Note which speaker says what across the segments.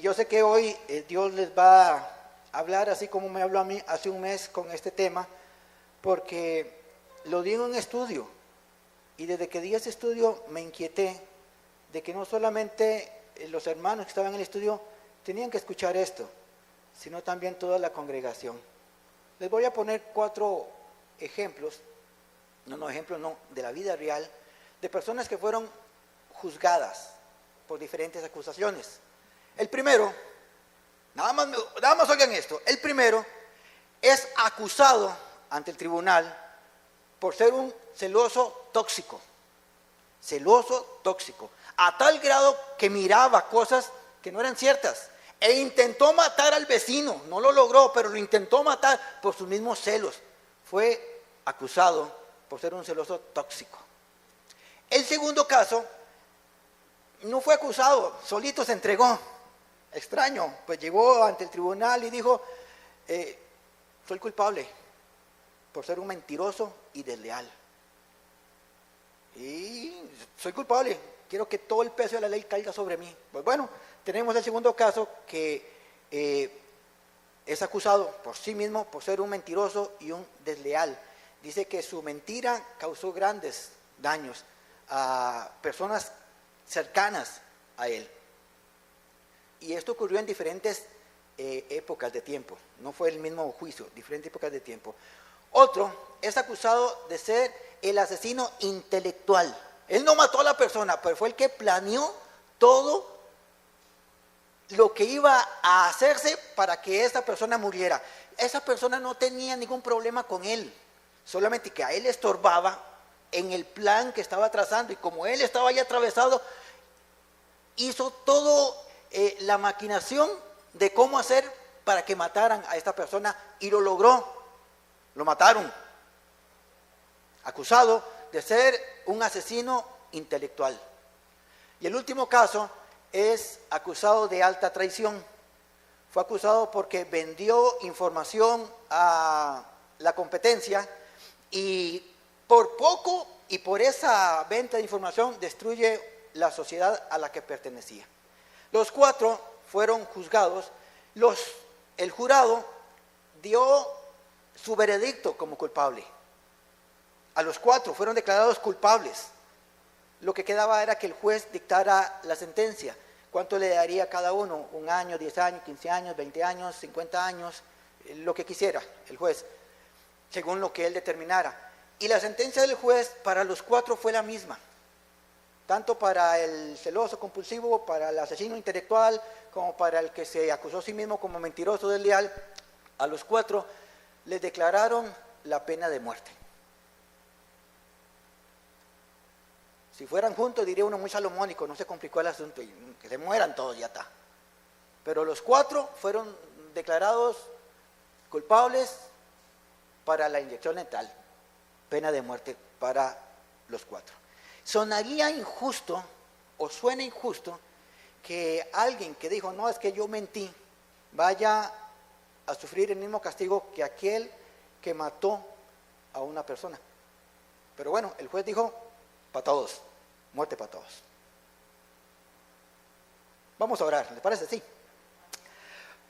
Speaker 1: yo sé que hoy Dios les va a hablar así como me habló a mí hace un mes con este tema, porque lo di en un estudio y desde que di ese estudio me inquieté de que no solamente los hermanos que estaban en el estudio tenían que escuchar esto, sino también toda la congregación. Les voy a poner 4 ejemplos, ejemplos de la vida real, de personas que fueron juzgadas por diferentes acusaciones. El primero, nada más oigan esto, el primero es acusado ante el tribunal por ser un celoso tóxico, a tal grado que miraba cosas que no eran ciertas e intentó matar al vecino, no lo logró, pero lo intentó matar por sus mismos celos. Fue acusado por ser un celoso tóxico. El segundo caso, no fue acusado, solito se entregó. Extraño, pues llegó ante el tribunal y dijo, soy culpable por ser un mentiroso y desleal. Y soy culpable, quiero que todo el peso de la ley caiga sobre mí. Pues bueno, tenemos el segundo caso que es acusado por sí mismo por ser un mentiroso y un desleal. Dice que su mentira causó grandes daños a personas cercanas a él. Y esto ocurrió en diferentes épocas de tiempo, no fue el mismo juicio, diferentes épocas de tiempo. Otro es acusado de ser el asesino intelectual. Él no mató a la persona, pero fue el que planeó todo lo que iba a hacerse para que esta persona muriera. Esa persona no tenía ningún problema con él, solamente que a él le estorbaba en el plan que estaba trazando, y como él estaba ya atravesado, hizo todo la maquinación de cómo hacer para que mataran a esta persona, y lo logró. Lo mataron, acusado de ser un asesino intelectual. Y el último caso es acusado de alta traición. Fue acusado porque vendió información a la competencia y por poco y por esa venta de información destruye la sociedad a la que pertenecía. Los 4 fueron juzgados. El jurado dio su veredicto como culpable. A los 4 fueron declarados culpables. Lo que quedaba era que el juez dictara la sentencia. ¿Cuánto le daría a cada uno? 1 año, 10 años, 15 años, 20 años, 50 años, lo que quisiera el juez, según lo que él determinara. Y la sentencia del juez para los 4 fue la misma. Tanto para el celoso compulsivo, para el asesino intelectual, como para el que se acusó a sí mismo como mentiroso desleal, a los 4 les declararon la pena de muerte. Si fueran juntos, diría uno muy salomónico, no se complicó el asunto, y que se mueran todos, ya está. Pero los 4 fueron declarados culpables para la inyección letal, pena de muerte para los 4. Sonaría injusto, o suena injusto, que alguien que dijo, no, es que yo mentí, vaya a sufrir el mismo castigo que aquel que mató a una persona. Pero bueno, el juez dijo, para todos, muerte para todos. Vamos a orar, ¿les parece? Sí.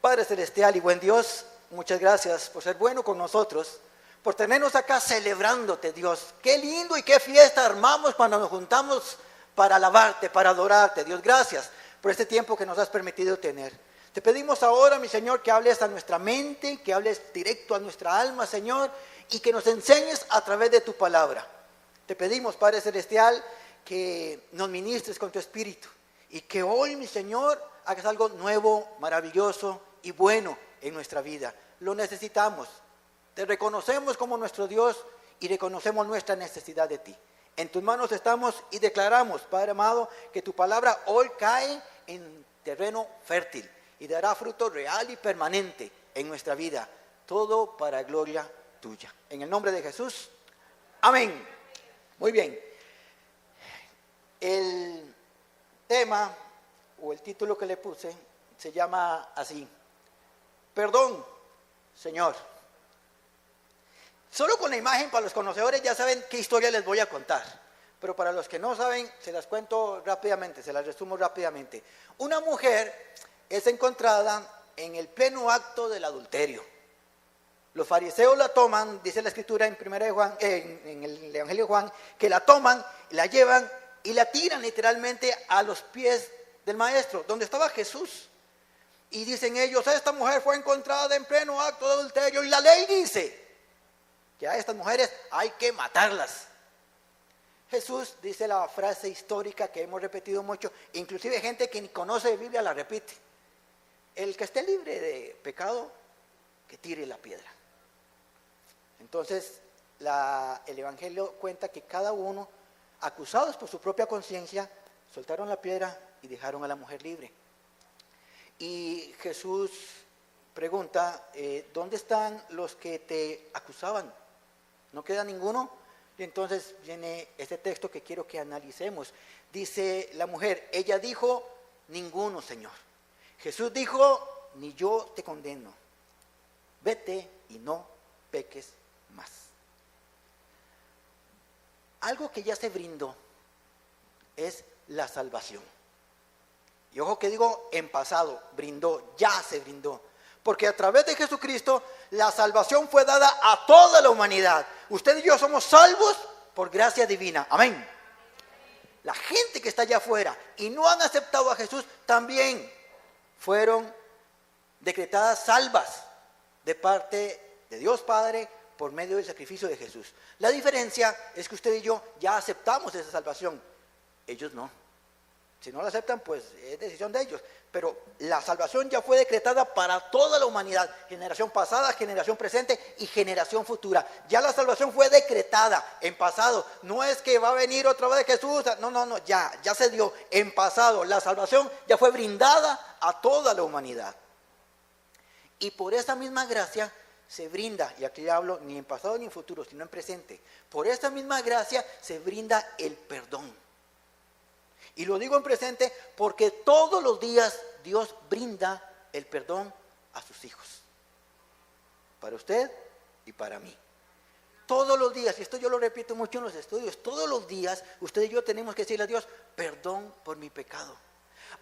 Speaker 1: Padre celestial y buen Dios, muchas gracias por ser bueno con nosotros, por tenernos acá celebrándote, Dios. Qué lindo y qué fiesta armamos cuando nos juntamos para alabarte, para adorarte, Dios. Gracias por este tiempo que nos has permitido tener. Te pedimos ahora, mi Señor, que hables a nuestra mente, que hables directo a nuestra alma, Señor, y que nos enseñes a través de tu palabra. Te pedimos, Padre celestial, que nos ministres con tu espíritu y que hoy, mi Señor, hagas algo nuevo, maravilloso y bueno en nuestra vida. Lo necesitamos. Te reconocemos como nuestro Dios y reconocemos nuestra necesidad de ti. En tus manos estamos y declaramos, Padre amado, que tu palabra hoy cae en terreno fértil y dará fruto real y permanente en nuestra vida. Todo para gloria tuya. En el nombre de Jesús. Amén. Muy bien. El tema o el título que le puse se llama así: Perdón, Señor. Solo con la imagen, para los conocedores ya saben qué historia les voy a contar, pero para los que no saben, se las cuento rápidamente, se las resumo rápidamente. Una mujer es encontrada en el pleno acto del adulterio. Los fariseos la toman, dice la escritura en, en el Evangelio de Juan, que la toman, la llevan y la tiran literalmente a los pies del maestro, donde estaba Jesús. Y dicen ellos, esta mujer fue encontrada en pleno acto de adulterio y la ley dice que a estas mujeres hay que matarlas. Jesús dice la frase histórica que hemos repetido mucho, inclusive gente que ni conoce de Biblia la repite: el que esté libre de pecado, que tire la piedra. Entonces el Evangelio cuenta que cada uno, acusados por su propia conciencia, soltaron la piedra y dejaron a la mujer libre. Y Jesús pregunta, ¿dónde están los que te acusaban? ¿No queda ninguno? Y entonces viene este texto que quiero que analicemos. Dice la mujer, ella dijo, ninguno, Señor. Jesús dijo, ni yo te condeno. Vete y no peques más. Algo que ya se brindó es la salvación. Y ojo que digo en pasado, brindó, ya se brindó. Porque a través de Jesucristo la salvación fue dada a toda la humanidad. Usted y yo somos salvos por gracia divina. Amén. La gente que está allá afuera y no han aceptado a Jesús también fueron decretadas salvas de parte de Dios Padre por medio del sacrificio de Jesús. La diferencia es que usted y yo ya aceptamos esa salvación. Ellos no. Si no la aceptan, pues es decisión de ellos. Pero la salvación ya fue decretada para toda la humanidad, generación pasada, generación presente y generación futura. Ya la salvación fue decretada en pasado. No es que va a venir otra vez Jesús. No, ya se dio en pasado. La salvación ya fue brindada a toda la humanidad. Y por esa misma gracia se brinda, y aquí hablo ni en pasado ni en futuro, sino en presente. Por esa misma gracia se brinda el perdón. Y lo digo en presente porque todos los días Dios brinda el perdón a sus hijos. Para usted y para mí. Todos los días, y esto yo lo repito mucho en los estudios, todos los días usted y yo tenemos que decirle a Dios, perdón por mi pecado.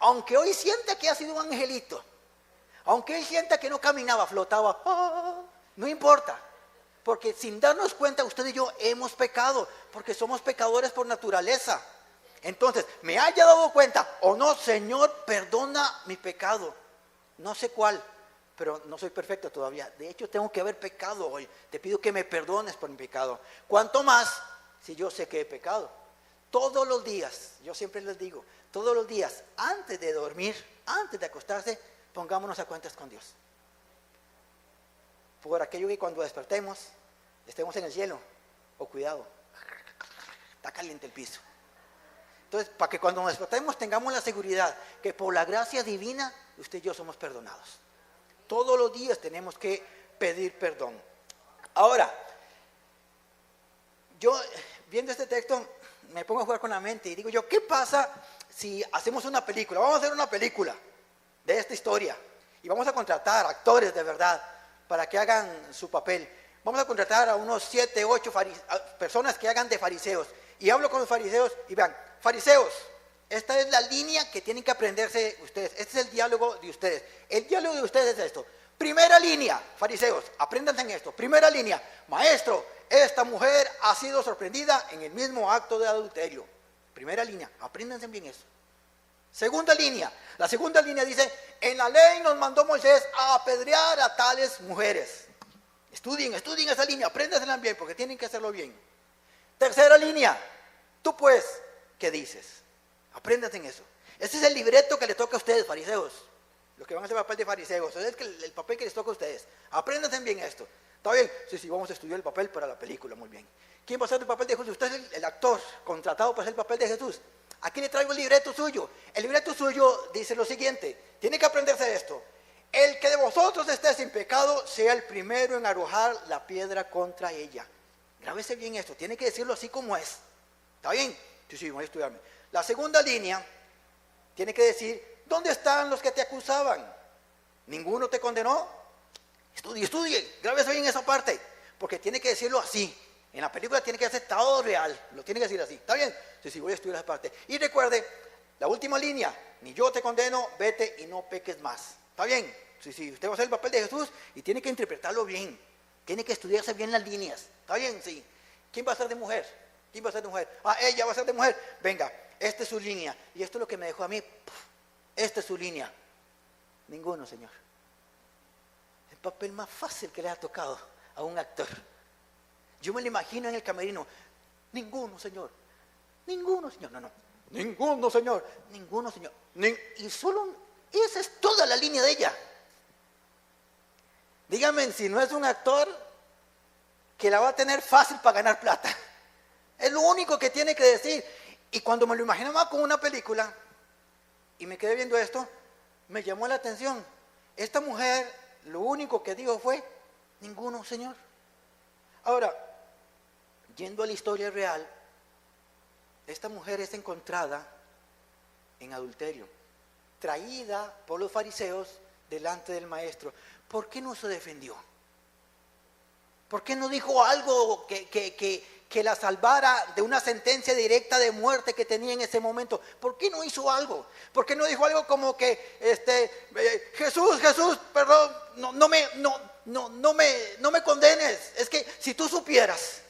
Speaker 1: Aunque hoy sienta que ha sido un angelito, aunque hoy sienta que no caminaba, flotaba, no importa. Porque sin darnos cuenta usted y yo hemos pecado, porque somos pecadores por naturaleza. Entonces, me haya dado cuenta o no, Señor, perdona mi pecado. No sé cuál, pero no soy perfecto todavía. De hecho, tengo que haber pecado hoy. Te pido que me perdones por mi pecado. ¿Cuánto más si yo sé que he pecado? Todos los días, yo siempre les digo, todos los días, antes de dormir, antes de acostarse, pongámonos a cuentas con Dios. Por aquello que cuando despertemos, estemos en el cielo. O cuidado, está caliente el piso. Entonces, para que cuando nos despertemos tengamos la seguridad que por la gracia divina, usted y yo somos perdonados. Todos los días tenemos que pedir perdón. Ahora, yo viendo este texto me pongo a jugar con la mente y digo yo, ¿qué pasa si hacemos una película? Vamos a hacer una película de esta historia y vamos a contratar actores de verdad para que hagan su papel. Vamos a contratar a unos 7, 8 personas que hagan de fariseos. Y hablo con los fariseos y vean, fariseos, esta es la línea que tienen que aprenderse ustedes. Este es el diálogo de ustedes. El diálogo de ustedes es esto. Primera línea, fariseos, apréndanse en esto. Primera línea, maestro, esta mujer ha sido sorprendida en el mismo acto de adulterio. Primera línea, apréndanse bien eso. Segunda línea, la segunda línea dice, en la ley nos mandó Moisés a apedrear a tales mujeres. Estudien esa línea, apréndansela bien porque tienen que hacerlo bien. Tercera línea, tú pues, ¿qué dices? Apréndanse en eso. Ese es el libreto que le toca a ustedes, fariseos. Los que van a hacer papel de fariseos. Ese es el papel que les toca a ustedes. Apréndanse bien esto. ¿Está bien? Sí, vamos a estudiar el papel para la película, muy bien. ¿Quién va a hacer el papel de Jesús? Usted es el actor contratado para hacer el papel de Jesús. Aquí le traigo el libreto suyo. El libreto suyo dice lo siguiente. Tiene que aprenderse esto. El que de vosotros esté sin pecado, sea el primero en arrojar la piedra contra ella. Grábese bien esto. Tiene que decirlo así como es. ¿Está bien? Sí, voy a estudiarme. La segunda línea tiene que decir, ¿dónde están los que te acusaban? ¿Ninguno te condenó? Estudie, grábese bien esa parte, porque tiene que decirlo así. En la película tiene que ser todo real, lo tiene que decir así. ¿Está bien? Sí, voy a estudiar esa parte. Y recuerde, la última línea, ni yo te condeno, vete y no peques más. ¿Está bien? Si usted va a hacer el papel de Jesús y tiene que interpretarlo bien, tiene que estudiarse bien las líneas. ¿Está bien? Sí. ¿Quién va a ser de mujer? ¿Quién va a ser de mujer? Ah, ella va a ser de mujer. Venga, esta es su línea. Y esto es lo que me dejó a mí. Esta es su línea. Ninguno, Señor. El papel más fácil que le ha tocado a un actor. Yo me lo imagino en el camerino. Ninguno, Señor. Ninguno, Señor. No. Ninguno, Señor. Ninguno, Señor. Y solo esa es toda la línea de ella. Dígame si no es un actor que la va a tener fácil para ganar plata. Es lo único que tiene que decir. Y cuando me lo imaginaba con una película y me quedé viendo esto, me llamó la atención. Esta mujer lo único que dijo fue, ninguno, Señor. Ahora, yendo a la historia real, esta mujer es encontrada en adulterio, traída por los fariseos delante del maestro. ¿Por qué no se defendió? ¿Por qué no dijo algo que la salvara de una sentencia directa de muerte que tenía en ese momento? ¿Por qué no hizo algo? ¿Por qué no dijo algo como que, Jesús, perdón, no me condenes? Es que si tú supieras,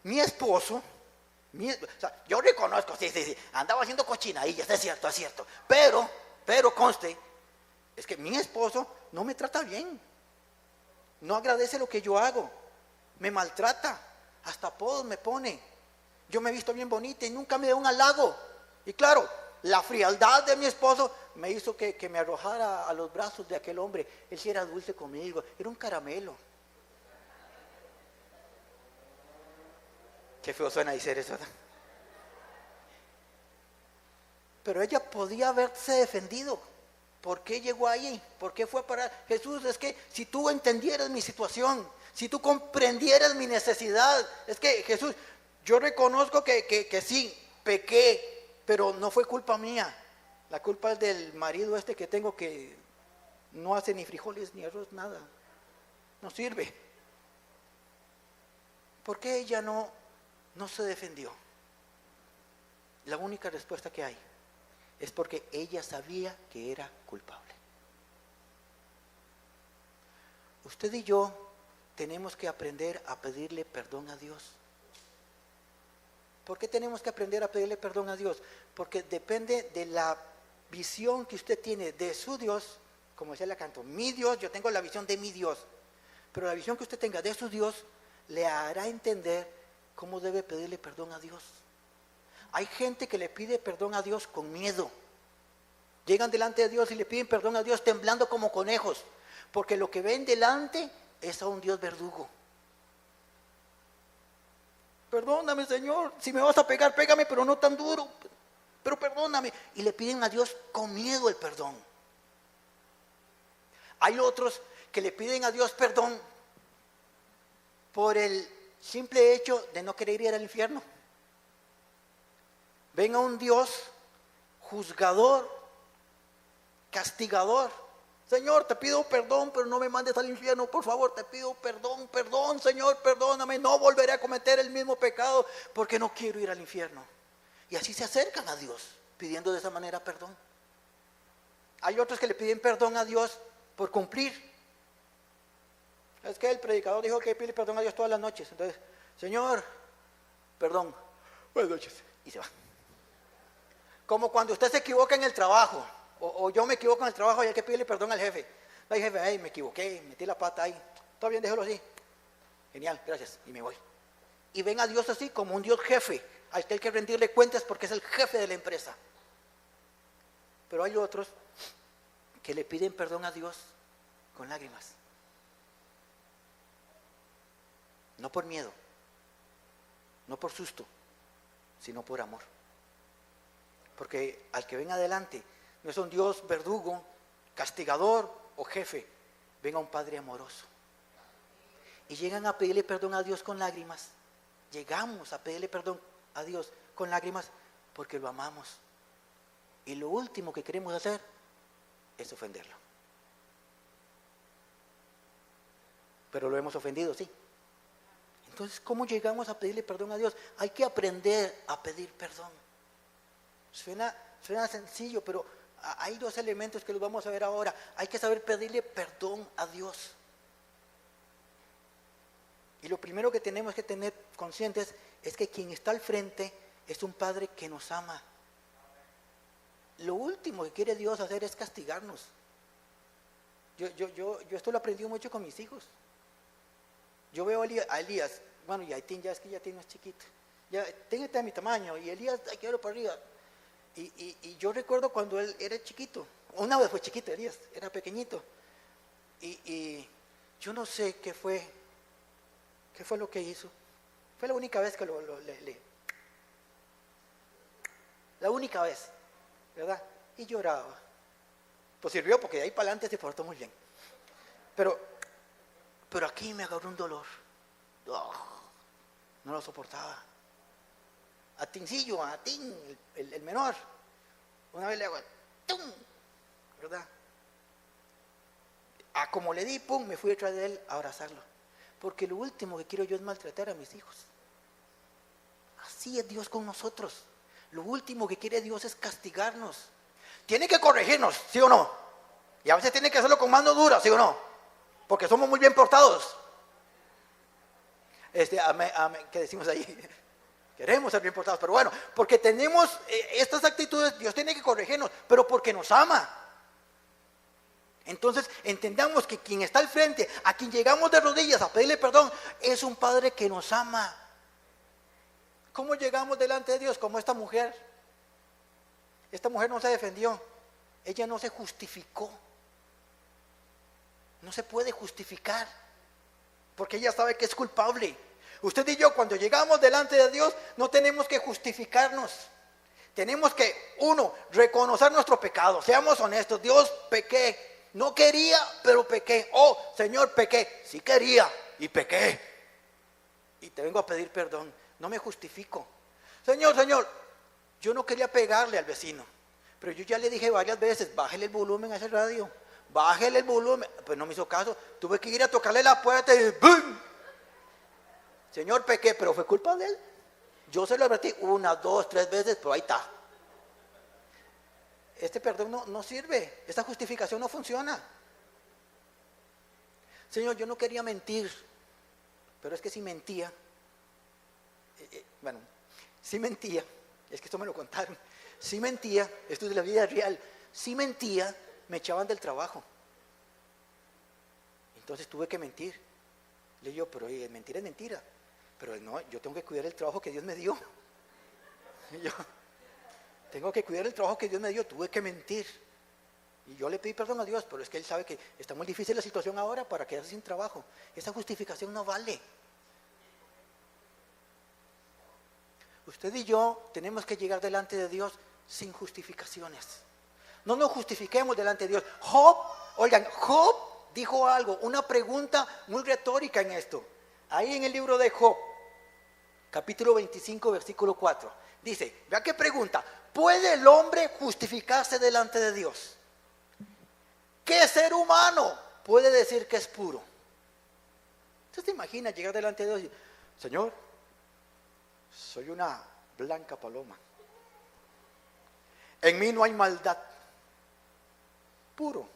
Speaker 1: mi esposo, o sea, yo reconozco, sí, andaba haciendo cochinadillas, es cierto, pero conste, es que mi esposo no me trata bien, no agradece lo que yo hago, me maltrata, hasta apodos me pone, yo me he visto bien bonita y nunca me da un halago, y claro, la frialdad de mi esposo me hizo que me arrojara a los brazos de aquel hombre. Él sí era dulce conmigo, era un caramelo. Qué feo suena decir eso, ¿verdad? Pero ella podía haberse defendido. ¿Por qué llegó ahí? ¿Por qué fue a parar? Jesús, es que si tú entendieras mi situación, si tú comprendieras mi necesidad, es que Jesús, yo reconozco que sí, pequé, pero no fue culpa mía. La culpa es del marido que tengo, que no hace ni frijoles ni arroz, nada. No sirve. ¿Por qué ella no se defendió? La única respuesta que hay es porque ella sabía que era culpable. Usted y yo tenemos que aprender a pedirle perdón a Dios. ¿Por qué tenemos que aprender a pedirle perdón a Dios? Porque depende de la visión que usted tiene de su Dios, como decía la canto, mi Dios, yo tengo la visión de mi Dios, pero la visión que usted tenga de su Dios le hará entender cómo debe pedirle perdón a Dios. Hay gente que le pide perdón a Dios con miedo. Llegan delante de Dios y le piden perdón a Dios temblando como conejos, porque lo que ven delante es a un Dios verdugo. Perdóname, Señor, si me vas a pegar, pégame, pero no tan duro, pero perdóname. Y le piden a Dios con miedo el perdón. Hay otros que le piden a Dios perdón por el simple hecho de no querer ir al infierno. Ven a un Dios juzgador, castigador. Señor, te pido perdón, pero no me mandes al infierno, por favor, te pido perdón, Señor, perdóname, no volveré a cometer el mismo pecado porque no quiero ir al infierno. Y así se acercan a Dios, pidiendo de esa manera perdón. Hay otros que le piden perdón a Dios por cumplir. Es que el predicador dijo que pide perdón a Dios todas las noches. Entonces, Señor, perdón, buenas noches, y se va. Como cuando usted se equivoca en el trabajo, o yo me equivoco en el trabajo y hay que pedirle perdón al jefe. Ay, jefe, ay, me equivoqué, metí la pata ahí. Todo bien, déjalo así. Genial, gracias, y me voy. Y ven a Dios así como un Dios jefe, al que hay que rendirle cuentas porque es el jefe de la empresa. Pero hay otros que le piden perdón a Dios con lágrimas. No por miedo, no por susto, sino por amor. Porque al que ven adelante no es un Dios verdugo, castigador o jefe, ven a un Padre amoroso. Y llegan a pedirle perdón a Dios con lágrimas. Llegamos a pedirle perdón a Dios con lágrimas porque lo amamos. Y lo último que queremos hacer es ofenderlo. Pero lo hemos ofendido, sí. Entonces, ¿cómo llegamos a pedirle perdón a Dios? Hay que aprender a pedir perdón. Suena sencillo, pero Hay dos elementos que los vamos a ver ahora. Hay que saber pedirle perdón a Dios. Y lo primero que tenemos que tener conscientes es que quien está al frente es un Padre que nos ama. Lo último que quiere Dios hacer es castigarnos. Yo esto lo aprendí mucho con mis hijos. Yo veo a Elías, bueno, y Aitín ya es que ya tiene más chiquito. Ya tiene mi tamaño, y Elías, hay que verlo para arriba. Y yo recuerdo cuando él era chiquito, una vez fue chiquito Elías, era pequeñito. Y yo no sé qué fue lo que hizo. Fue la única vez que la única vez, ¿verdad? Y lloraba. Pues sirvió porque de ahí para adelante se portó muy bien. Pero aquí me agarró un dolor. Oh, no lo soportaba. A Tincillo, a Tin, el menor. Una vez le hago, ¡tum! ¿Verdad? Como le di, pum, me fui detrás de él a abrazarlo. Porque lo último que quiero yo es maltratar a mis hijos. Así es Dios con nosotros. Lo último que quiere Dios es castigarnos. Tiene que corregirnos, ¿sí o no? Y a veces tiene que hacerlo con mano dura, ¿sí o no? Porque somos muy bien portados. ¿Qué decimos ahí? Queremos ser bien portados, pero bueno, porque tenemos estas actitudes, Dios tiene que corregirnos, pero porque nos ama. Entonces entendamos que quien está al frente, a quien llegamos de rodillas a pedirle perdón, es un Padre que nos ama. ¿Cómo llegamos delante de Dios? Como esta mujer. Esta mujer no se defendió, ella no se justificó. No se puede justificar, porque ella sabe que es culpable. Usted y yo, cuando llegamos delante de Dios, no tenemos que justificarnos. Tenemos que, uno, reconocer nuestro pecado. Seamos honestos, Dios, pequé. No quería, pero pequé. Oh, Señor, pequé. Sí quería y pequé. Y te vengo a pedir perdón. No me justifico. Señor, yo no quería pegarle al vecino, pero yo ya le dije varias veces, bájele el volumen a ese radio. Bájele el volumen. Pues no me hizo caso. Tuve que ir a tocarle la puerta y ¡bum! Señor, pequé, pero fue culpa de él. Yo se lo advertí 1, 2, 3 veces, pero ahí está. Este perdón no sirve. Esta justificación no funciona. Señor, yo no quería mentir, pero es que si mentía, si mentía, es que esto me lo contaron, si mentía, esto es de la vida real, si mentía, me echaban del trabajo. Entonces tuve que mentir. Le digo, pero mentira es mentira. Pero no, yo tengo que cuidar el trabajo que Dios me dio. Yo tengo que cuidar el trabajo que Dios me dio, tuve que mentir. Y yo le pedí perdón a Dios, pero es que Él sabe que está muy difícil la situación ahora para quedarse sin trabajo. Esa justificación no vale. Usted y yo tenemos que llegar delante de Dios sin justificaciones. No nos justifiquemos delante de Dios. Job dijo algo, una pregunta muy retórica en esto. Ahí en el libro de Job, capítulo 25, versículo 4, dice, vea qué pregunta, ¿puede el hombre justificarse delante de Dios? ¿Qué ser humano puede decir que es puro? ¿Usted se imagina llegar delante de Dios y decir, Señor, soy una blanca paloma, en mí no hay maldad, puro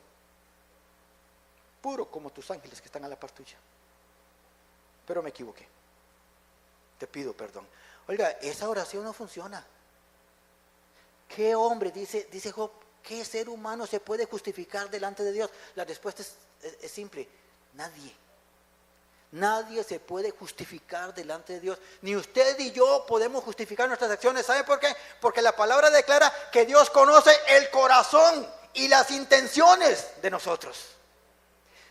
Speaker 1: como tus ángeles que están a la par tuya, pero me equivoqué, te pido perdón? Oiga, esa oración no funciona. ¿Qué hombre, dice Job, qué ser humano se puede justificar delante de Dios? La respuesta es simple, nadie. Nadie se puede justificar delante de Dios. Ni usted ni yo podemos justificar nuestras acciones. ¿Sabe por qué? Porque la palabra declara que Dios conoce el corazón y las intenciones de nosotros.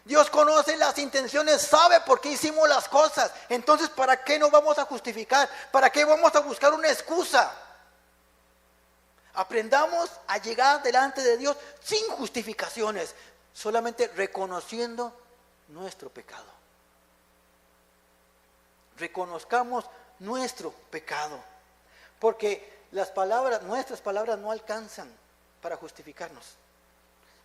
Speaker 1: Dios conoce las intenciones, sabe por qué hicimos las cosas. Entonces, ¿para qué nos vamos a justificar? ¿Para qué vamos a buscar una excusa? Aprendamos a llegar delante de Dios sin justificaciones, solamente reconociendo nuestro pecado. Reconozcamos nuestro pecado, porque nuestras palabras no alcanzan para justificarnos.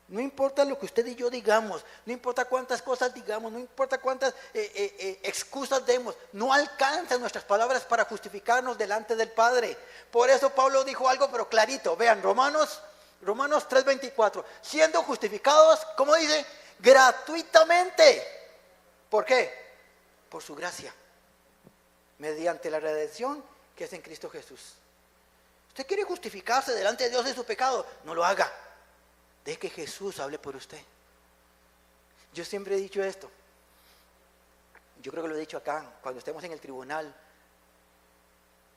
Speaker 1: No importa lo que usted y yo digamos, no importa cuántas cosas digamos, no importa cuántas excusas demos, no alcanzan nuestras palabras para justificarnos delante del Padre. Por eso Pablo dijo algo pero clarito, vean, Romanos Romanos 3:24. Siendo justificados, ¿cómo dice? Gratuitamente. ¿Por qué? Por su gracia. Mediante la redención que es en Cristo Jesús. ¿Usted quiere justificarse delante de Dios de su pecado? No lo haga. Deje que Jesús hable por usted. Yo siempre he dicho esto. Yo creo que lo he dicho acá, cuando estemos en el tribunal,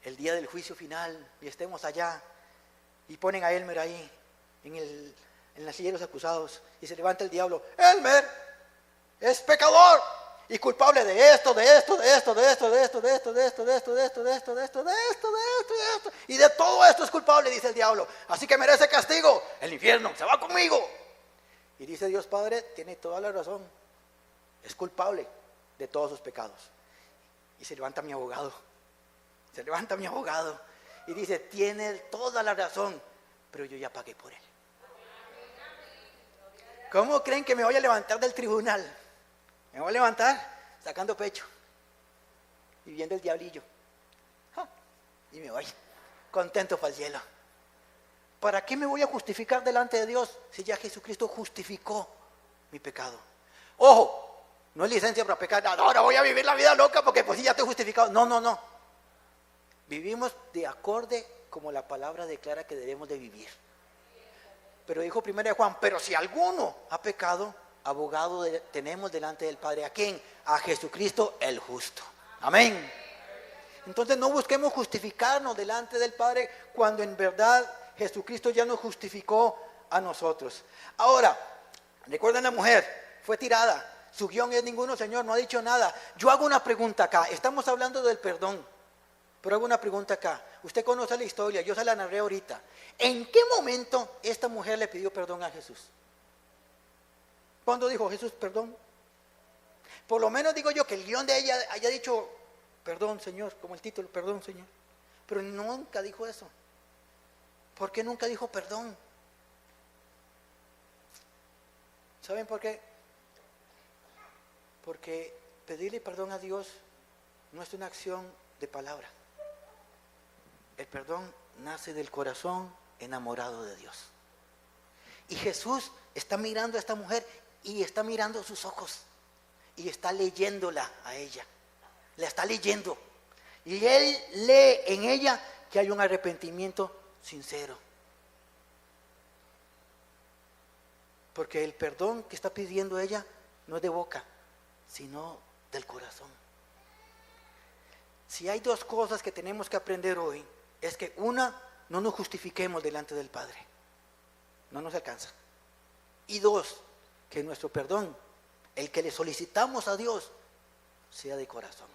Speaker 1: el día del juicio final, y estemos allá, y ponen a Elmer ahí, en la silla de los acusados, y se levanta el diablo. Elmer es pecador y culpable de esto, de esto, de esto, de esto, de esto, de esto, de esto, de esto, de esto, de esto, de esto, de esto, de esto, de esto, y de todo esto es culpable, dice el diablo. Así que merece castigo, el infierno, se va conmigo. Y dice Dios Padre, tiene toda la razón, es culpable de todos sus pecados. Y se levanta mi abogado, y dice, tiene toda la razón, pero yo ya pagué por él. ¿Cómo creen que me voy a levantar del tribunal? Me voy a levantar sacando pecho y viendo el diablillo. Y me voy contento para el cielo. ¿Para qué me voy a justificar delante de Dios si ya Jesucristo justificó mi pecado? Ojo, no es licencia para pecar. Ahora voy a vivir la vida loca porque pues sí ya estoy justificado. No. Vivimos de acorde como la palabra declara que debemos de vivir. Pero dijo 1 Juan, pero si alguno ha pecado, abogado tenemos delante del Padre. ¿A quién? A Jesucristo el justo. Amén. Entonces no busquemos justificarnos delante del Padre cuando en verdad Jesucristo ya nos justificó a nosotros. Ahora, recuerden, la mujer fue tirada. Su guión es ninguno, Señor, no ha dicho nada. Yo hago una pregunta acá. Estamos hablando del perdón, pero hago una pregunta acá. Usted conoce la historia, yo se la narré ahorita. ¿En qué momento esta mujer le pidió perdón a Jesús? ¿Cuándo dijo Jesús perdón? Por lo menos digo yo que el guión de ella haya dicho perdón, Señor, como el título, perdón, Señor. Pero nunca dijo eso. ¿Por qué nunca dijo perdón? ¿Saben por qué? Porque pedirle perdón a Dios no es una acción de palabra. El perdón nace del corazón enamorado de Dios. Y Jesús está mirando a esta mujer y está mirando sus ojos y está leyéndola a ella. La está leyendo. Y Él lee en ella que hay un arrepentimiento sincero. Porque el perdón que está pidiendo ella no es de boca, sino del corazón. Si hay dos cosas que tenemos que aprender hoy, es que una, no nos justifiquemos delante del Padre. No nos alcanza. Y dos, que nuestro perdón, el que le solicitamos a Dios, sea de corazón.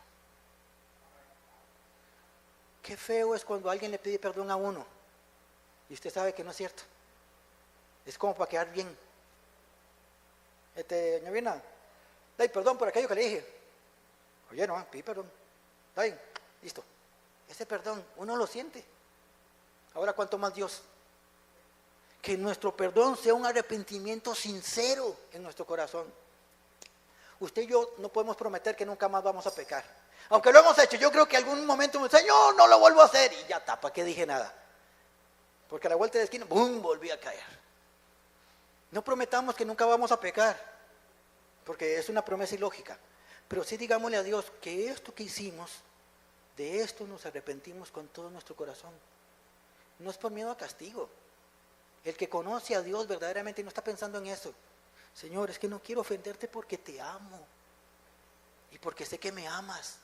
Speaker 1: Qué feo es cuando alguien le pide perdón a uno y usted sabe que no es cierto. Es como para quedar bien. Doña Vina, dai perdón por aquello que le dije. Oye, no, pedí perdón. Dai, listo. Ese perdón uno lo siente. Ahora, ¿cuánto más Dios? Que nuestro perdón sea un arrepentimiento sincero en nuestro corazón. Usted y yo no podemos prometer que nunca más vamos a pecar. Aunque lo hemos hecho, yo creo que algún momento, Señor, no lo vuelvo a hacer. Y ya está, ¿para qué dije nada? Porque a la vuelta de la esquina, ¡bum!, volví a caer. No prometamos que nunca vamos a pecar, porque es una promesa ilógica. Pero sí digámosle a Dios que esto que hicimos, de esto nos arrepentimos con todo nuestro corazón. No es por miedo a castigo. El que conoce a Dios verdaderamente no está pensando en eso. Señor, es que no quiero ofenderte porque te amo y porque sé que me amas.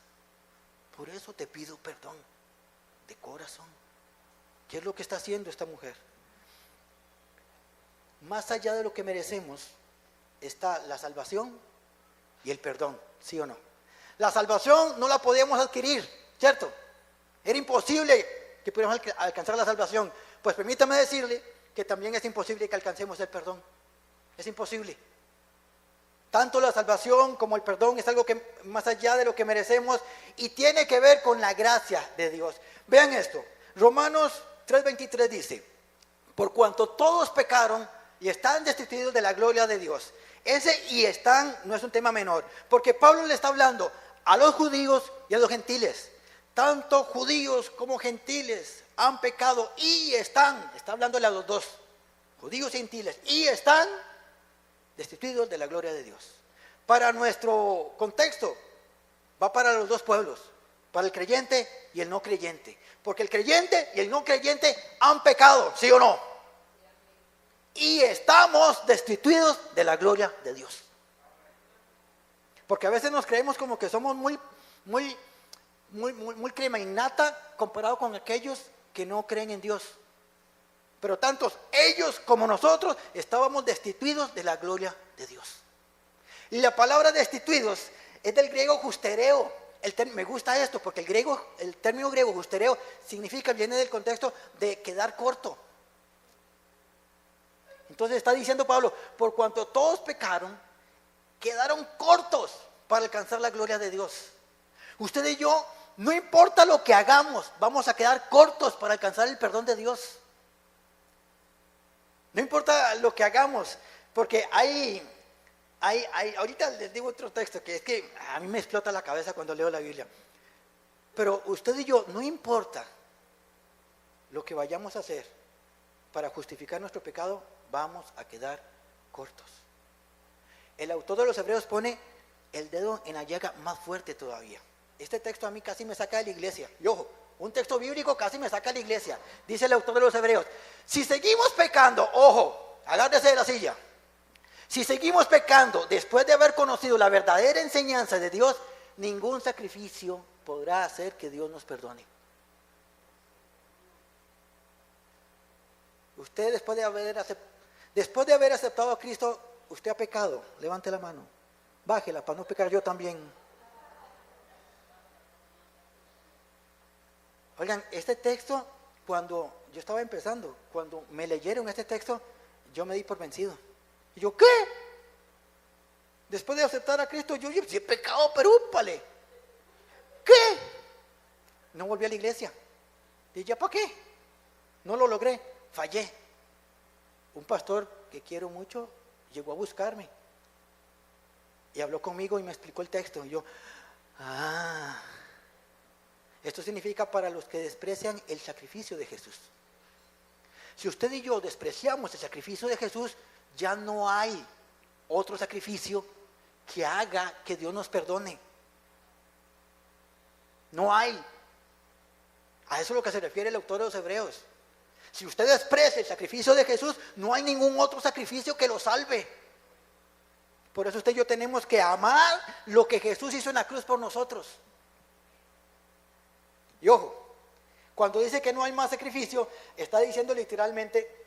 Speaker 1: Por eso te pido perdón de corazón. ¿Qué es lo que está haciendo esta mujer? Más allá de lo que merecemos está la salvación y el perdón, ¿sí o no? La salvación no la podíamos adquirir, ¿cierto? Era imposible que pudiéramos alcanzar la salvación. Pues permítame decirle que también es imposible que alcancemos el perdón. Es imposible. Tanto la salvación como el perdón es algo que más allá de lo que merecemos y tiene que ver con la gracia de Dios. Vean esto, Romanos 3:23 dice, por cuanto todos pecaron y están destituidos de la gloria de Dios. Ese y están no es un tema menor, porque Pablo le está hablando a los judíos y a los gentiles. Tanto judíos como gentiles han pecado y está hablándole a los dos. judíos y gentiles, y están destituidos de la gloria de Dios. Para nuestro contexto, va para los dos pueblos, para el creyente y el no creyente. Porque el creyente y el no creyente han pecado, ¿sí o no? Y estamos destituidos de la gloria de Dios. Porque a veces nos creemos como que somos muy crema innata comparado con aquellos que no creen en Dios. Pero tantos ellos como nosotros estábamos destituidos de la gloria de Dios. Y la palabra destituidos es del griego justereo. Me gusta esto porque el término griego justereo viene del contexto de quedar corto. Entonces está diciendo Pablo, por cuanto todos pecaron, quedaron cortos para alcanzar la gloria de Dios. Usted y yo, no importa lo que hagamos, vamos a quedar cortos para alcanzar el perdón de Dios. No importa lo que hagamos, porque ahorita les digo otro texto que es que a mí me explota la cabeza cuando leo la Biblia. Pero usted y yo, no importa lo que vayamos a hacer para justificar nuestro pecado, vamos a quedar cortos. El autor de los Hebreos pone el dedo en la llaga más fuerte todavía. Este texto a mí casi me saca de la iglesia. Y ojo, un texto bíblico casi me saca de la iglesia. Dice el autor de los Hebreos, si seguimos pecando, ojo, agárrese de la silla. Si seguimos pecando después de haber conocido la verdadera enseñanza de Dios, ningún sacrificio podrá hacer que Dios nos perdone. Usted después de haber aceptado a Cristo, usted ha pecado. Levante la mano. Bájela para no pecar yo también. Oigan, este texto, cuando yo estaba empezando, cuando me leyeron este texto, yo me di por vencido. Y yo, ¿qué? Después de aceptar a Cristo, yo he pecado, pero úpale. ¿Qué? No volví a la iglesia. ¿Y ya para qué? No lo logré, fallé. Un pastor que quiero mucho llegó a buscarme y habló conmigo y me explicó el texto. Y yo, esto significa para los que desprecian el sacrificio de Jesús. Si usted y yo despreciamos el sacrificio de Jesús, ya no hay otro sacrificio que haga que Dios nos perdone. No hay. A eso es lo que se refiere el autor de los Hebreos. Si usted desprecia el sacrificio de Jesús, no hay ningún otro sacrificio que lo salve. Por eso usted y yo tenemos que amar lo que Jesús hizo en la cruz por nosotros. Y ojo, cuando dice que no hay más sacrificio, está diciendo literalmente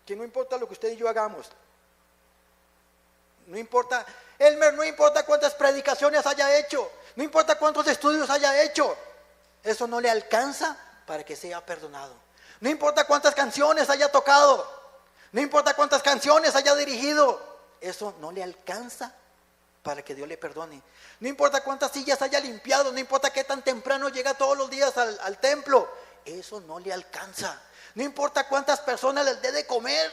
Speaker 1: que no importa lo que usted y yo hagamos. No importa, Elmer, no importa cuántas predicaciones haya hecho, no importa cuántos estudios haya hecho, eso no le alcanza para que sea perdonado. No importa cuántas canciones haya tocado, no importa cuántas canciones haya dirigido, eso no le alcanza para que Dios le perdone. No importa cuántas sillas haya limpiado, no importa qué tan temprano llega todos los días al templo, eso no le alcanza. No importa cuántas personas les dé de comer,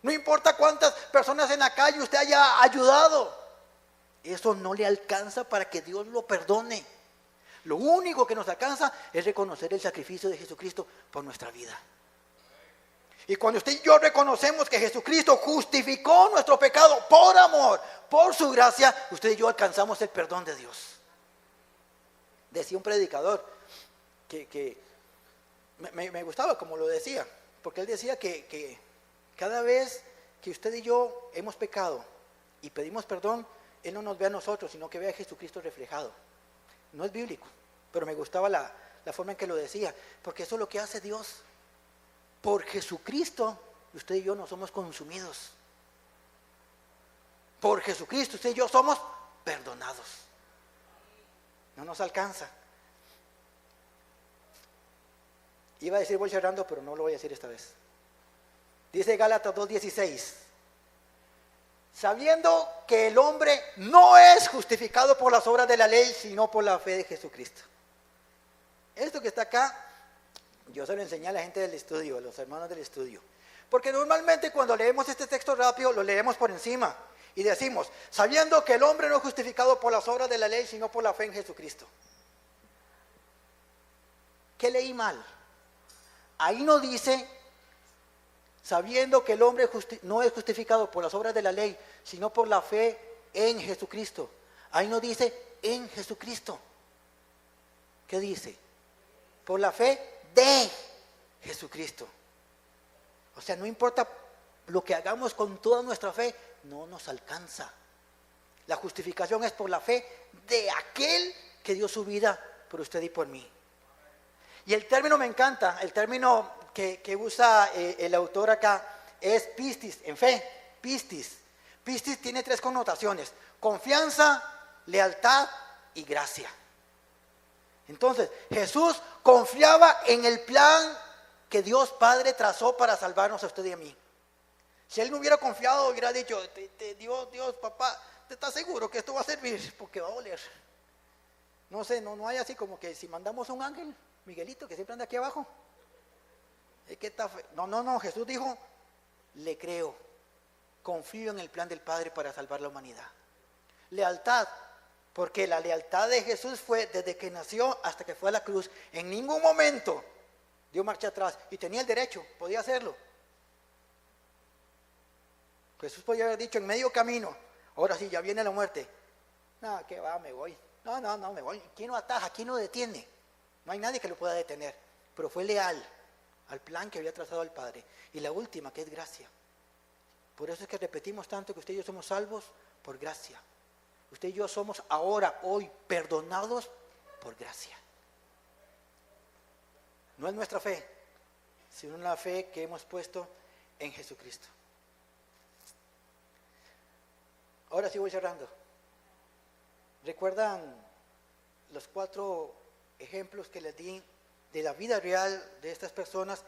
Speaker 1: no importa cuántas personas en la calle usted haya ayudado, eso no le alcanza para que Dios lo perdone. Lo único que nos alcanza es reconocer el sacrificio de Jesucristo por nuestra vida. Y cuando usted y yo reconocemos que Jesucristo justificó nuestro pecado por amor, por su gracia, usted y yo alcanzamos el perdón de Dios. Decía un predicador que me gustaba como lo decía, porque él decía que cada vez que usted y yo hemos pecado y pedimos perdón, Él no nos ve a nosotros, sino que ve a Jesucristo reflejado. No es bíblico, pero me gustaba la forma en que lo decía, porque eso es lo que hace Dios. Por Jesucristo, usted y yo no somos consumidos. Por Jesucristo, usted y yo somos perdonados. No nos alcanza. Iba a decir voy cerrando, pero no lo voy a decir esta vez. Dice Gálatas 2:16. Sabiendo que el hombre no es justificado por las obras de la ley, sino por la fe de Jesucristo. Esto que está acá, yo se lo enseñé a la gente del estudio, a los hermanos del estudio. Porque normalmente cuando leemos este texto rápido, lo leemos por encima. Y decimos, sabiendo que el hombre no es justificado por las obras de la ley, sino por la fe en Jesucristo. ¿Qué leí mal? Ahí no dice, sabiendo que el hombre no es justificado por las obras de la ley, sino por la fe en Jesucristo. Ahí no dice en Jesucristo. ¿Qué dice? Por la fe de Jesucristo. O sea, no importa lo que hagamos con toda nuestra fe, no nos alcanza. La justificación es por la fe de aquel que dio su vida por usted y por mí. Y el término me encanta, el término que usa el autor acá es pistis, en fe, pistis. Pistis tiene 3 connotaciones: confianza, lealtad y gracia. Entonces, Jesús confiaba en el plan que Dios Padre trazó para salvarnos a usted y a mí. Si Él no hubiera confiado, hubiera dicho, Dios, papá, ¿te estás seguro que esto va a servir? Porque va a doler. No sé, no hay así como que si mandamos un ángel, Miguelito, que siempre anda aquí abajo. Es que está no, Jesús dijo, le creo, confío en el plan del Padre para salvar la humanidad. Lealtad, porque la lealtad de Jesús fue desde que nació hasta que fue a la cruz. En ningún momento dio marcha atrás y tenía el derecho, podía hacerlo. Jesús podía haber dicho en medio camino, ahora sí, ya viene la muerte. No, que va, me voy. No, me voy. ¿Quién lo ataja? ¿Quién lo detiene? No hay nadie que lo pueda detener. Pero fue leal al plan que había trazado el Padre. Y la última, que es gracia. Por eso es que repetimos tanto que usted y yo somos salvos por gracia. Usted y yo somos ahora, hoy, perdonados por gracia. No es nuestra fe, sino la fe que hemos puesto en Jesucristo. Ahora sí voy cerrando. ¿Recuerdan los 4 ejemplos que les di de la vida real de estas personas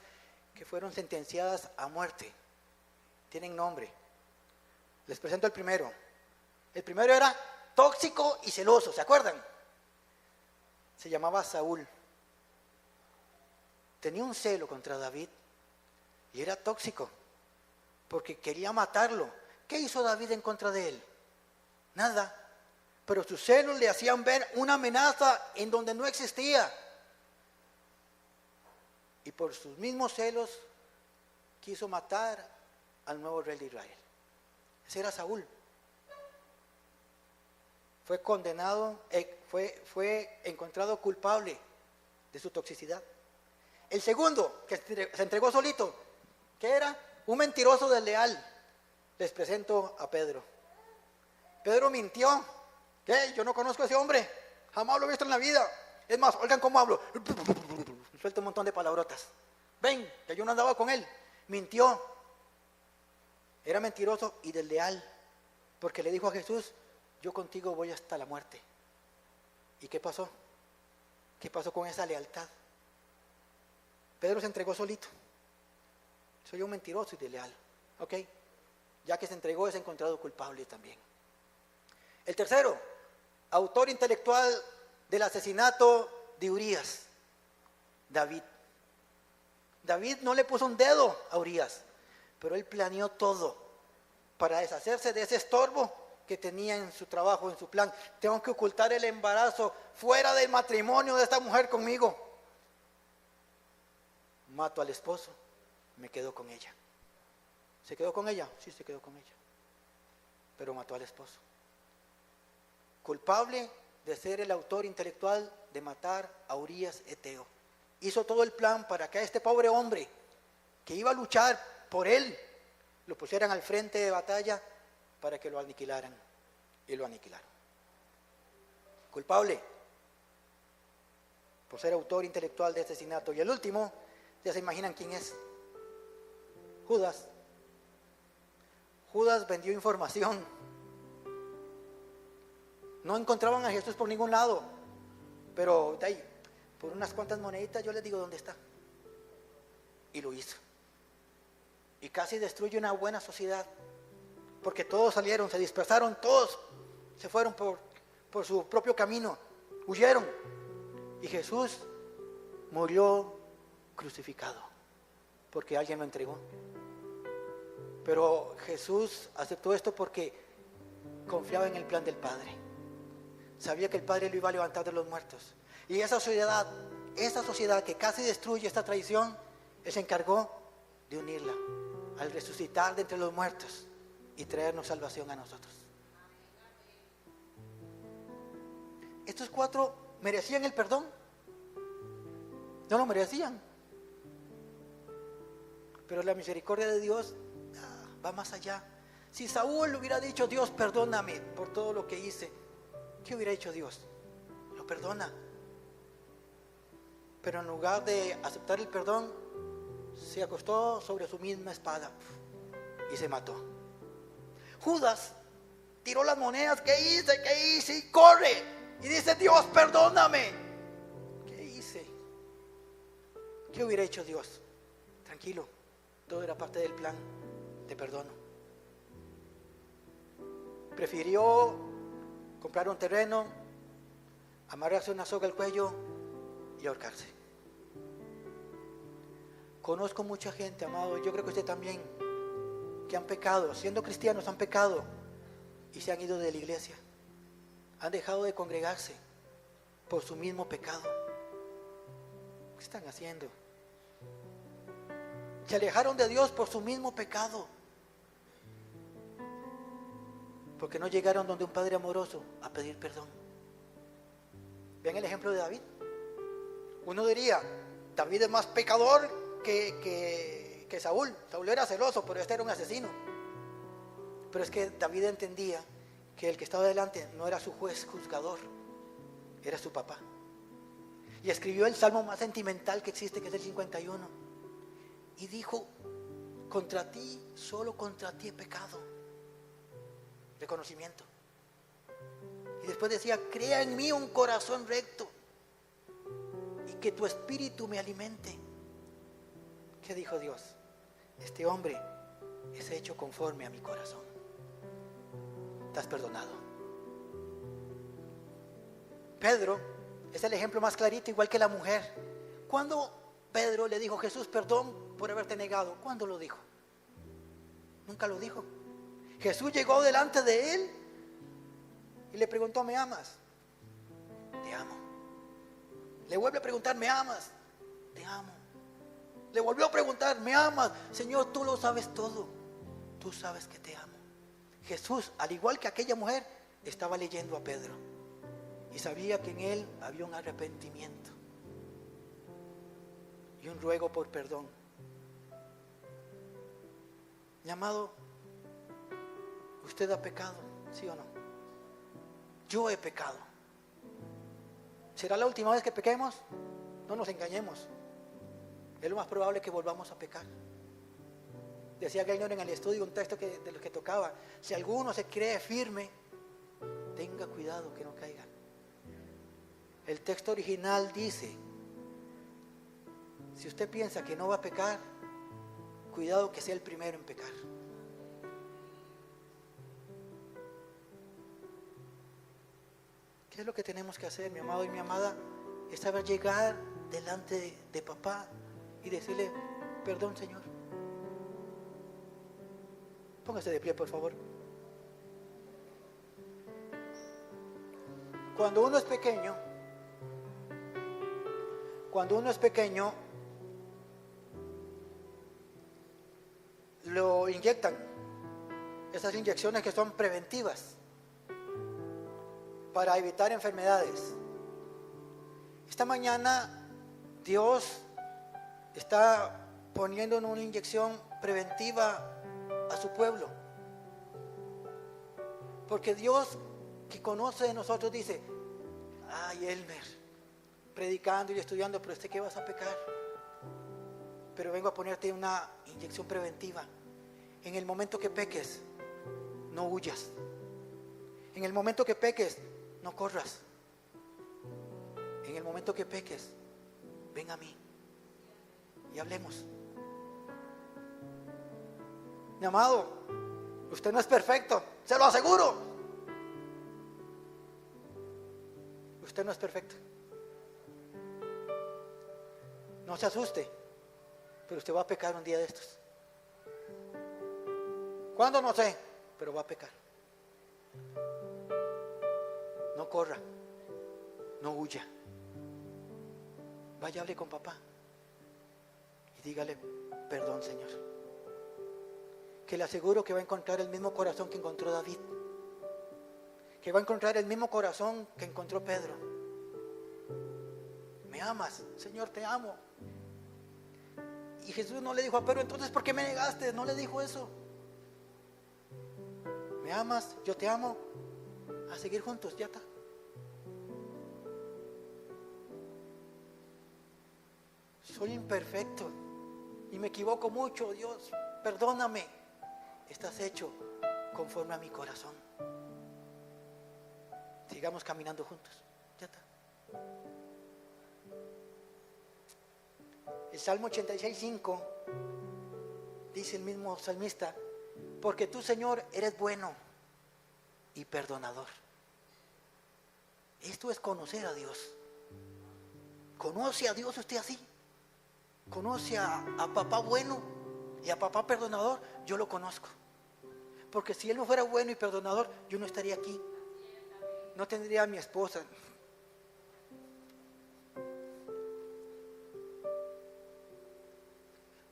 Speaker 1: que fueron sentenciadas a muerte? Tienen nombre. Les presento el primero. El primero era tóxico y celoso, ¿se acuerdan? Se llamaba Saúl. Tenía un celo contra David y era tóxico porque quería matarlo. ¿Qué hizo David en contra de él? Nada. Pero sus celos le hacían ver una amenaza en donde no existía. Y por sus mismos celos quiso matar al nuevo rey de Israel. Ese era Saúl. Fue condenado, fue encontrado culpable de su toxicidad. El segundo, que se entregó solito, ¿qué era? Un mentiroso desleal. Les presento a Pedro. Pedro mintió. ¿Qué? Yo no conozco a ese hombre. Jamás lo he visto en la vida. Es más, oigan cómo hablo. Suelta un montón de palabrotas. Ven, que yo no andaba con él. Mintió. Era mentiroso y desleal. Porque le dijo a Jesús, yo contigo voy hasta la muerte. ¿Y qué pasó? ¿Qué pasó con esa lealtad? Pedro se entregó solito. Soy un mentiroso y desleal. ¿Ok? Ya que se entregó es encontrado culpable también. El tercero, autor intelectual del asesinato de Urías, David. David no le puso un dedo a Urías, pero él planeó todo para deshacerse de ese estorbo que tenía en su trabajo, en su plan. Tengo que ocultar el embarazo fuera del matrimonio de esta mujer conmigo. Mato al esposo, me quedo con ella. ¿Se quedó con ella? Sí, se quedó con ella. Pero mató al esposo. Culpable de ser el autor intelectual de matar a Urías Eteo. Hizo todo el plan para que a este pobre hombre que iba a luchar por él, lo pusieran al frente de batalla para que lo aniquilaran. Y lo aniquilaron. Culpable por ser autor intelectual de asesinato. Y el último, ya se imaginan quién es. Judas. Judas vendió información. No encontraban a Jesús por ningún lado, pero de ahí, por unas cuantas moneditas yo les digo dónde está. Y lo hizo. Y casi destruye una buena sociedad, porque todos salieron, se dispersaron, todos se fueron por su propio camino, huyeron. Y Jesús murió crucificado, porque alguien lo entregó. Pero Jesús aceptó esto porque confiaba en el plan del Padre. Sabía que el Padre lo iba a levantar de los muertos. Y esa sociedad que casi destruye esta traición, Él se encargó de unirla al resucitar de entre los muertos y traernos salvación a nosotros. Estos 4 merecían el perdón. No lo merecían. Pero la misericordia de Dios va más allá. Si Saúl hubiera dicho: Dios, perdóname por todo lo que hice, ¿qué hubiera hecho Dios? Lo perdona. Pero en lugar de aceptar el perdón, se acostó sobre su misma espada y se mató. Judas tiró las monedas. ¿Qué hice? Y corre y dice: Dios, perdóname. ¿Qué hice? ¿Qué hubiera hecho Dios? Tranquilo, todo era parte del plan de perdono. Prefirió comprar un terreno, amarrarse una soga al cuello y ahorcarse. Conozco mucha gente, amado, yo creo que usted también, que han pecado, siendo cristianos han pecado y se han ido de la iglesia. Han dejado de congregarse por su mismo pecado. ¿Qué están haciendo? Se alejaron de Dios por su mismo pecado, porque no llegaron donde un Padre amoroso a pedir perdón. Vean el ejemplo de David. Uno diría: David es más pecador que Saúl. Saúl era celoso, pero este era un asesino. Pero es que David entendía que el que estaba delante no era su juez juzgador, era su papá. Y escribió el salmo más sentimental que existe, que es el 51. Y dijo: contra ti, solo contra ti he pecado. Reconocimiento. Y después decía: crea en mí un corazón recto y que tu espíritu me alimente. ¿Qué dijo Dios? Este hombre es hecho conforme a mi corazón. Estás perdonado. Pedro es el ejemplo más clarito, igual que la mujer. ¿Cuándo Pedro le dijo: Jesús, perdón por haberte negado? ¿Cuándo lo dijo? Nunca lo dijo. Jesús llegó delante de él y le preguntó: ¿me amas? Te amo. Le vuelve a preguntar: ¿me amas? Te amo. Le volvió a preguntar: ¿me amas? Señor, tú lo sabes todo. Tú sabes que te amo. Jesús, al igual que aquella mujer, estaba leyendo a Pedro y sabía que en él había un arrepentimiento y un ruego por perdón. Mi amado, ¿usted ha pecado? ¿Sí o no? Yo he pecado. ¿Será la última vez que pequemos? No nos engañemos. Es lo más probable que volvamos a pecar. Decía Gaynor en el estudio un texto de los que tocaba: si alguno se cree firme, tenga cuidado que no caiga. El texto original dice: si usted piensa que no va a pecar, cuidado que sea el primero en pecar. ¿Qué es lo que tenemos que hacer, mi amado y mi amada? Es saber llegar delante de papá y decirle: perdón, Señor. Póngase de pie, por favor. Cuando uno es pequeño, lo inyectan. Esas inyecciones que son preventivas para evitar enfermedades. Esta mañana Dios está poniendo una inyección preventiva a su pueblo, porque Dios, que conoce de nosotros, dice: ay, Elmer, predicando y estudiando, pero ¿qué vas a pecar? Pero vengo a ponerte una inyección preventiva. En el momento que peques, no huyas. En el momento que peques, no corras. En el momento que peques, ven a mí y hablemos. Mi amado, usted no es perfecto, se lo aseguro. Usted no es perfecto. No se asuste, pero usted va a pecar un día de estos. ¿Cuándo? No sé, pero va a pecar. No corra, no huya. Vaya, hable con papá y dígale, perdón, Señor. Que le aseguro que va a encontrar el mismo corazón que encontró David. Que va a encontrar el mismo corazón que encontró Pedro. ¿Me amas? Señor, te amo. Y Jesús no le dijo a Pedro, entonces ¿por qué me negaste? No le dijo eso. ¿Me amas? Yo te amo. A seguir juntos, ya está. Soy imperfecto y me equivoco mucho, Dios, perdóname. Estás hecho conforme a mi corazón. Sigamos caminando juntos, ya está. El Salmo 86:5 dice el mismo salmista, porque tú, Señor, eres bueno y perdonador. Esto es conocer a Dios. ¿Conoce a Dios usted así? ¿Conoce a papá bueno y a papá perdonador? Yo lo conozco. Porque si Él no fuera bueno y perdonador, yo no estaría aquí. No tendría a mi esposa.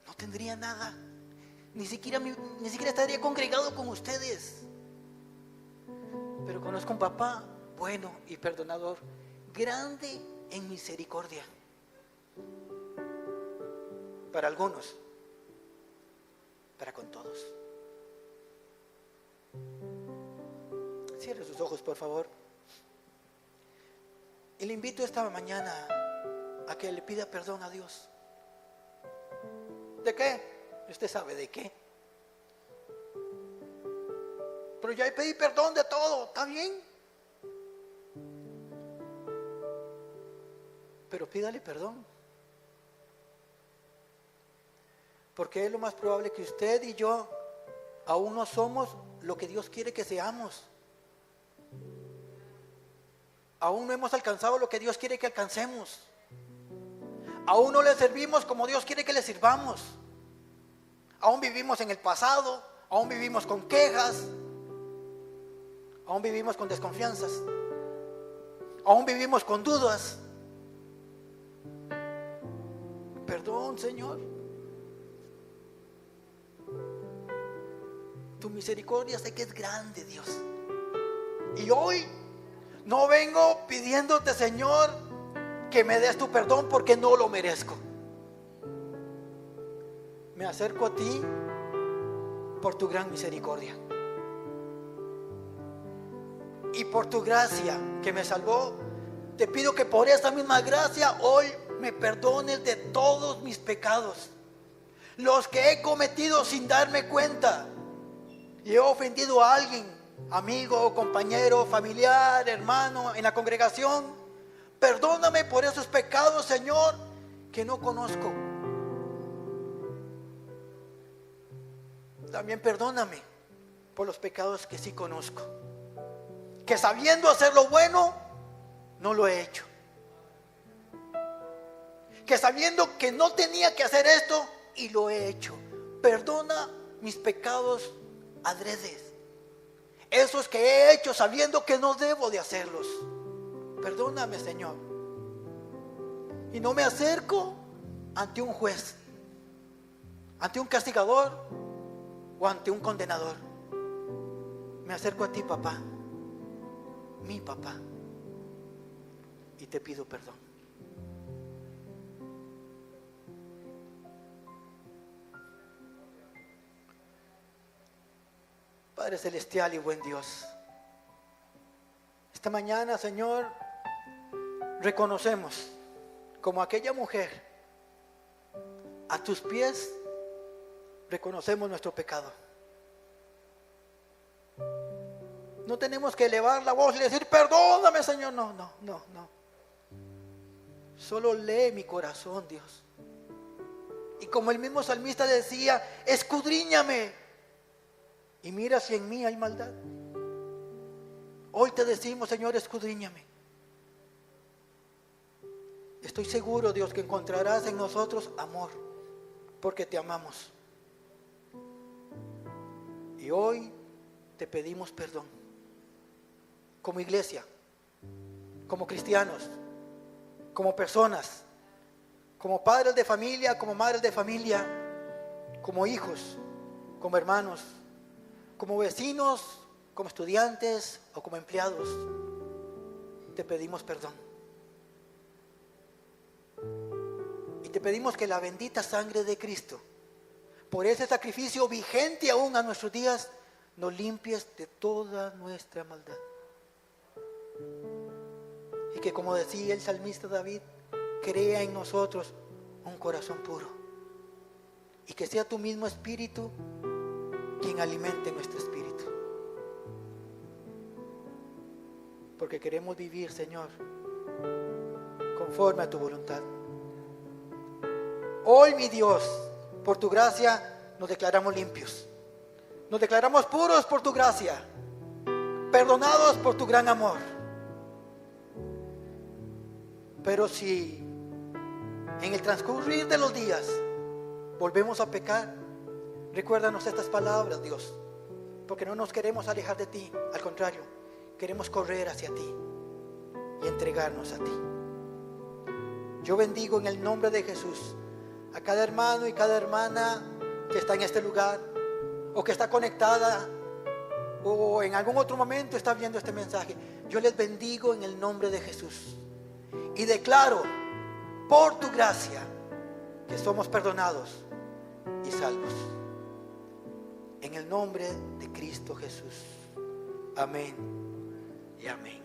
Speaker 1: No tendría nada. Ni siquiera estaría congregado con ustedes. Pero conozco un papá bueno y perdonador, grande en misericordia. Para algunos, para con todos. Cierre sus ojos, por favor. Y le invito esta mañana a que le pida perdón a Dios. ¿De qué? Usted sabe de qué. Pero ya pedí perdón de todo, ¿está bien? Pero pídale perdón. Porque es lo más probable que usted y yo aún no somos lo que Dios quiere que seamos. Aún no hemos alcanzado lo que Dios quiere que alcancemos. Aún no le servimos como Dios quiere que le sirvamos. Aún vivimos en el pasado, aún vivimos con quejas, aún vivimos con desconfianzas, aún vivimos con dudas. Perdón, Señor. Tu misericordia sé que es grande, Dios. Y hoy no vengo pidiéndote, Señor, que me des tu perdón porque no lo merezco. Me acerco a ti por tu gran misericordia. Y por tu gracia que me salvó, te pido que por esa misma gracia hoy me perdones de todos mis pecados. Los que he cometido sin darme cuenta. Y he ofendido a alguien, amigo, compañero, familiar, hermano, en la congregación. Perdóname por esos pecados, Señor, que no conozco. También perdóname por los pecados que sí conozco. Que sabiendo hacer lo bueno, no lo he hecho. Que sabiendo que no tenía que hacer esto, y lo he hecho. Perdona mis pecados adredes, esos que he hecho sabiendo que no debo de hacerlos. Perdóname, Señor. Y no me acerco ante un juez, ante un castigador o ante un condenador. Me acerco a ti, papá, mi papá, y te pido perdón. Padre celestial y buen Dios, esta mañana, Señor, reconocemos como aquella mujer, a tus pies reconocemos nuestro pecado. No tenemos que elevar la voz y decir, perdóname, Señor. No. Solo lee mi corazón, Dios. Y como el mismo salmista decía, escudriñame y mira si en mí hay maldad. Hoy te decimos, Señor, escudriñame. Estoy seguro, Dios, que encontrarás en nosotros amor, porque te amamos. Y hoy te pedimos perdón. Como iglesia, como cristianos, como personas, como padres de familia, como madres de familia, como hijos, como hermanos, como vecinos, como estudiantes o como empleados, te pedimos perdón. Y te pedimos que la bendita sangre de Cristo, por ese sacrificio vigente aún a nuestros días, nos limpies de toda nuestra maldad. Y que, como decía el salmista David, crea en nosotros un corazón puro. Y que sea tu mismo espíritu quien alimente nuestro espíritu. Porque queremos vivir, Señor, conforme a tu voluntad. Hoy, mi Dios, por tu gracia nos declaramos limpios. Nos declaramos puros por tu gracia, perdonados por tu gran amor. Pero si en el transcurrir de los días volvemos a pecar, recuérdanos estas palabras, Dios, porque no nos queremos alejar de ti, al contrario, queremos correr hacia ti y entregarnos a ti. Yo bendigo en el nombre de Jesús a cada hermano y cada hermana que está en este lugar o que está conectada o en algún otro momento está viendo este mensaje. Yo les bendigo en el nombre de Jesús y declaro por tu gracia que somos perdonados y salvos. En el nombre de Cristo Jesús. Amén y amén.